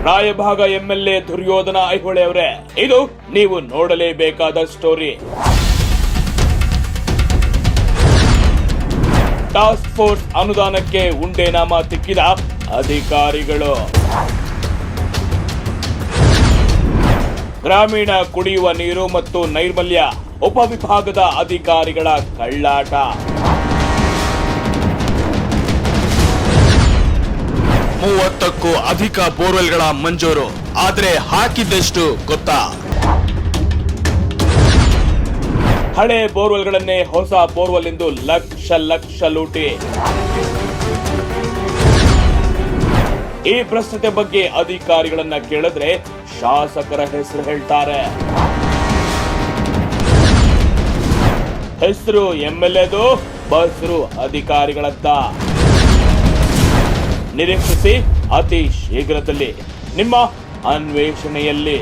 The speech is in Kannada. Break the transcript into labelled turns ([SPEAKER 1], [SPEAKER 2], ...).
[SPEAKER 1] ರಾಯಭಾಗ ಎಂಎಲ್ಎ ದುರ್ಯೋಧನ ಐಹೊಳೆ ಅವರೇ, ಇದು ನೀವು ನೋಡಲೇಬೇಕಾದ ಸ್ಟೋರಿ. ಟಾಸ್ಕ್ ಫೋರ್ಸ್ ಅನುದಾನಕ್ಕೆ ಉಂಡೆನಾಮ ತಿಕ್ಕಿದ ಅಧಿಕಾರಿಗಳು. ಗ್ರಾಮೀಣ ಕುಡಿಯುವ ನೀರು ಮತ್ತು ನೈರ್ಮಲ್ಯ ಉಪವಿಭಾಗದ ಅಧಿಕಾರಿಗಳ ಕಳ್ಳಾಟ. ಮೂವತ್ತಕ್ಕೂ ಅಧಿಕ ಬೋರ್ವೆಲ್ಗಳ ಮಂಜೂರು, ಆದ್ರೆ ಹಾಕಿದ್ದೆಷ್ಟು ಗೊತ್ತಾ? ಹಳೆ ಬೋರ್ವೆಲ್ಗಳನ್ನೇ ಹೊಸ ಬೋರ್ವೆಲ್ ಎಂದು ಲಕ್ಷ ಲಕ್ಷ ಲೂಟಿ. ಈ ಭ್ರಷ್ಟತೆ ಬಗ್ಗೆ ಅಧಿಕಾರಿಗಳನ್ನ ಕೇಳಿದ್ರೆ ಶಾಸಕರ ಹೆಸರು ಹೇಳ್ತಾರೆ. ಹೆಸರು ಎಂಎಲ್ಎದು, ಬಸ್ರು ಅಧಿಕಾರಿಗಳದ್ದ. ನಿರೀಕ್ಷಿಸಿ ಅತಿ ಶೀಘ್ರದಲ್ಲಿ ನಿಮ್ಮ ಅನ್ವೇಷಣೆಯಲ್ಲಿ.